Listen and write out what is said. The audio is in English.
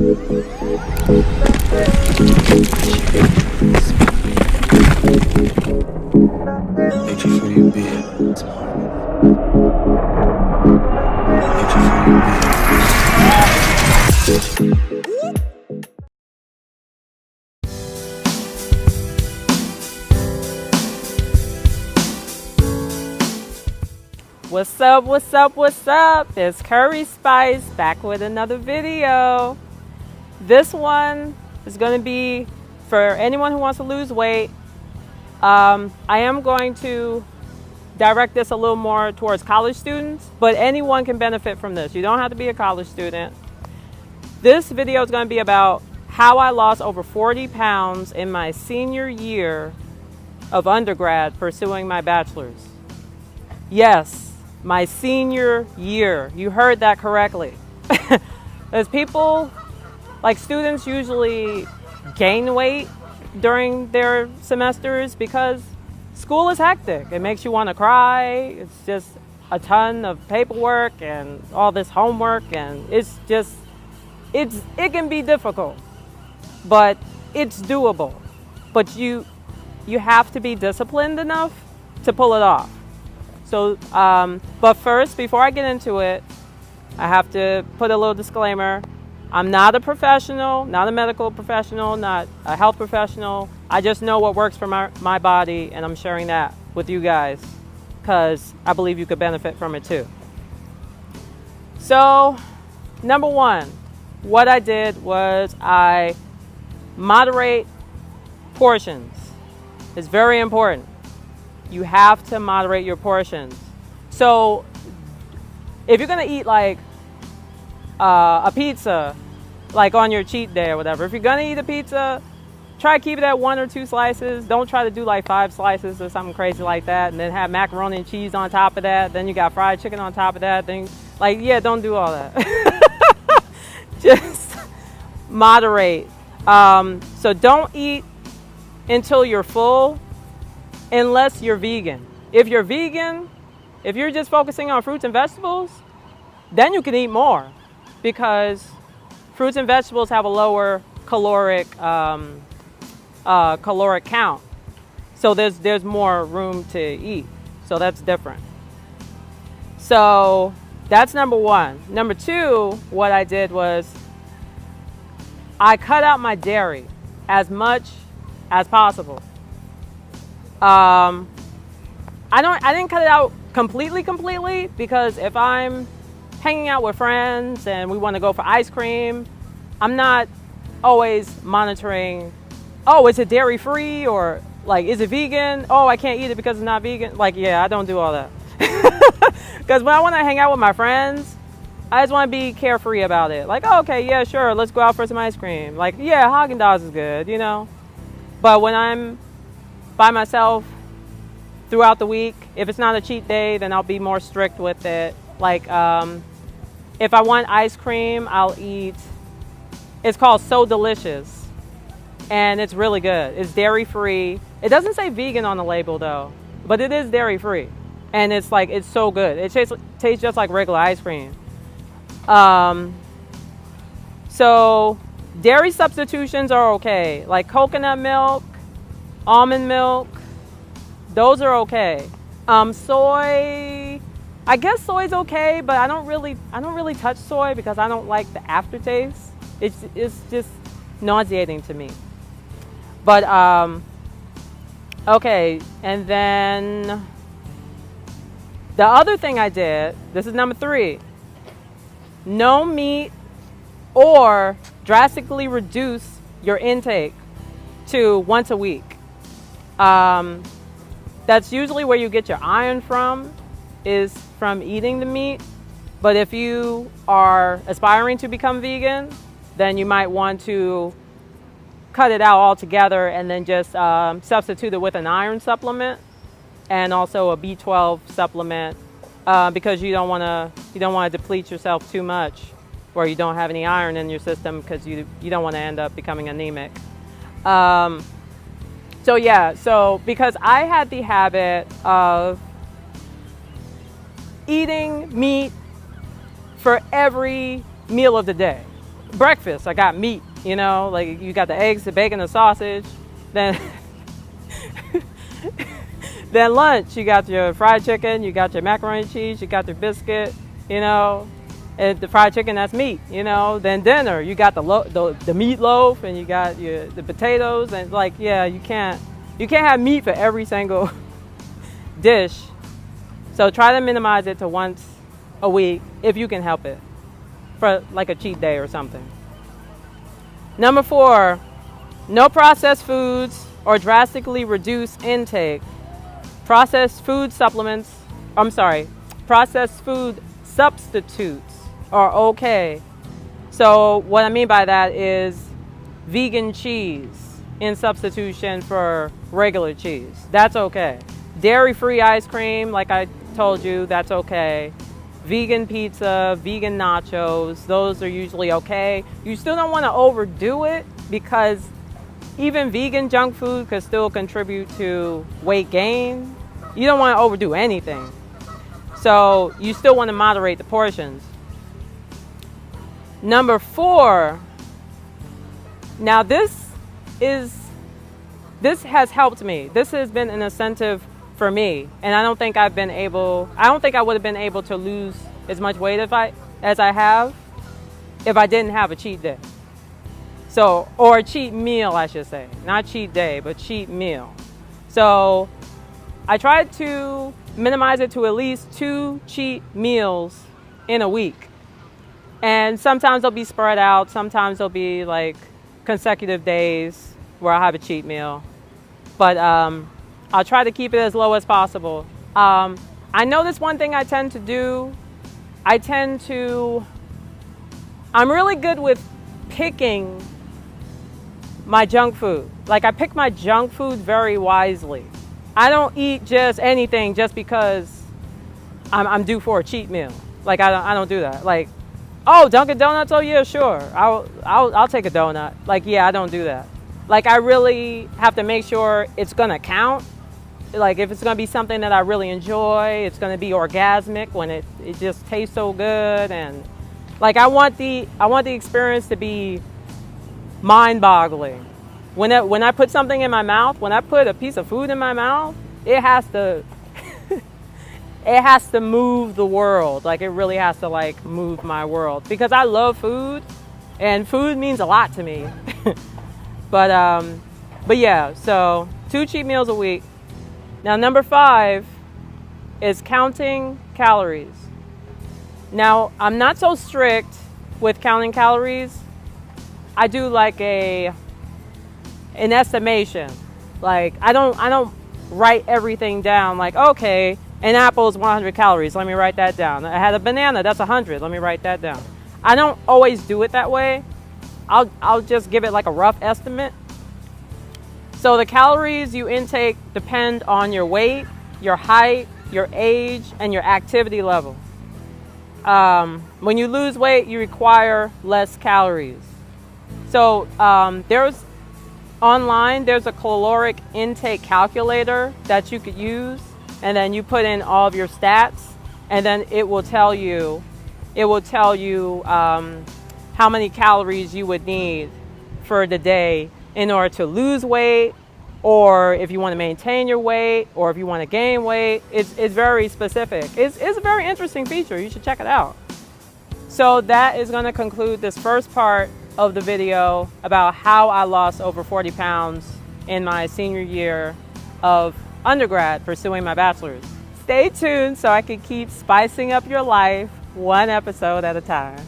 What's up, what's up, what's up? It's Curry Spice back with another video. This one is going to be for anyone who wants to lose weight. I am going to direct this a little more towards college students, but anyone can benefit from this. You don't have to be a college student. This video is going to be about how I lost over 40 pounds in my senior year of undergrad pursuing my bachelor's. Yes. My senior year. You heard that correctly. As people, like students usually gain weight during their semesters because school is hectic. It makes you want to cry. It's just a ton of paperwork and all this homework, and it can be difficult, but it's doable. But you have to be disciplined enough to pull it off. So, but first, before I get into it, I have to put a little disclaimer. I'm not a professional, not a medical professional, not a health professional. I just know what works for my body, and I'm sharing that with you guys because I believe you could benefit from it too. So, number one, what I did was I moderate portions. It's very important. You have to moderate your portions. So if you're gonna eat like a pizza, like on your cheat day or whatever, if you're gonna eat a pizza, try to keep it at 1 or 2 slices. Don't try to do like 5 slices or something crazy like that, and then have macaroni and cheese on top of that. Then you got fried chicken on top of that. Then don't do all that. Just moderate. So don't eat until you're full. Unless you're vegan. If you're vegan, if you're just focusing on fruits and vegetables, then you can eat more because fruits and vegetables have a lower caloric count. So there's more room to eat. So that's different. So that's number one. Number two, what I did was I cut out my dairy as much as possible. I didn't cut it out completely because if I'm hanging out with friends and we want to go for ice cream, I'm not always monitoring, oh, is it dairy free, or like, is it vegan? Oh, I can't eat it because it's not vegan. Like, yeah, I don't do all that. Because when I want to hang out with my friends, I just want to be carefree about it. Like, oh, okay, yeah, sure, let's go out for some ice cream. Like, yeah, Haagen-Dazs is good, you know. But when I'm by myself throughout the week, if it's not a cheat day, then I'll be more strict with it. Like if I want ice cream, I'll eat, it's called So Delicious, and it's really good. It's dairy free. It doesn't say vegan on the label though, but it is dairy free, and it's so good. It tastes just like regular ice cream. So dairy substitutions are okay, like coconut milk, almond milk, those are okay. Soy, I guess soy's okay, but I don't really touch soy because I don't like the aftertaste. It's just nauseating to me. But okay, and then the other thing I did, this is number 3, no meat or drastically reduce your intake to once a week. That's usually where you get your iron from, is from eating the meat. But if you are aspiring to become vegan, then you might want to cut it out altogether and then just substitute it with an iron supplement and also a B12 supplement, because you don't want to deplete yourself too much where you don't have any iron in your system, because you don't want to end up becoming anemic. So yeah, so because I had the habit of eating meat for every meal of the day. breakfast, I got meat, you know, like you got the eggs, the bacon, the sausage. Then then lunch, you got your fried chicken, you got your macaroni and cheese, you got your biscuit, you know, and the fried chicken, that's meat, you know. Then dinner, you got the meatloaf, and you got the potatoes, and like, yeah, you can't have meat for every single dish. So try to minimize it to once a week if you can help it, for like a cheat day or something. Number 4, no processed foods or drastically reduce intake. Processed food substitutes are okay. So what I mean by that is vegan cheese in substitution for regular cheese. That's okay. Dairy-free ice cream, like I told you, that's okay. Vegan pizza, vegan nachos, those are usually okay. You still don't want to overdo it, because even vegan junk food could still contribute to weight gain. You don't want to overdo anything. So you still want to moderate the portions. Number 4. Now this has helped me. This has been an incentive for me. And I don't think I would have been able to lose as much weight as I have if I didn't have a cheat day. So, or a cheat meal, I should say. Not cheat day, but cheat meal. So I tried to minimize it to at least 2 cheat meals in a week. And sometimes they'll be spread out. Sometimes they'll be like consecutive days where I have a cheat meal. But I'll try to keep it as low as possible. I notice one thing I tend to do. I'm really good with picking my junk food. Like, I pick my junk food very wisely. I don't eat just anything just because I'm due for a cheat meal. Like, I don't do that. Like, oh, Dunkin' Donuts, oh yeah, sure, I'll take a donut. Like, yeah, I don't do that. Like, I really have to make sure it's gonna count. Like, if it's gonna be something that I really enjoy, it's gonna be orgasmic when it just tastes so good, and like, I want the experience to be mind-boggling. When I put something in my mouth, when I put a piece of food in my mouth, it has to it has to move the world. Like, it really has to like move my world, because I love food, and food means a lot to me. But yeah, so 2 cheat meals a week. Now, number 5 is counting calories. Now, I'm not so strict with counting calories. I do like an estimation. Like, I don't write everything down. Like, okay, an apple is 100 calories. Let me write that down. I had a banana. That's 100. Let me write that down. I don't always do it that way. I'll just give it like a rough estimate. So the calories you intake depend on your weight, your height, your age, and your activity level. When you lose weight, you require less calories. So there's a caloric intake calculator that you could use, and then you put in all of your stats, and then it will tell you how many calories you would need for the day in order to lose weight, or if you want to maintain your weight, or if you want to gain weight. It's very specific. It's a very interesting feature. You should check it out. So that is going to conclude this first part of the video about how I lost over 40 pounds in my senior year of undergrad pursuing my bachelor's. Stay tuned so I can keep spicing up your life one episode at a time.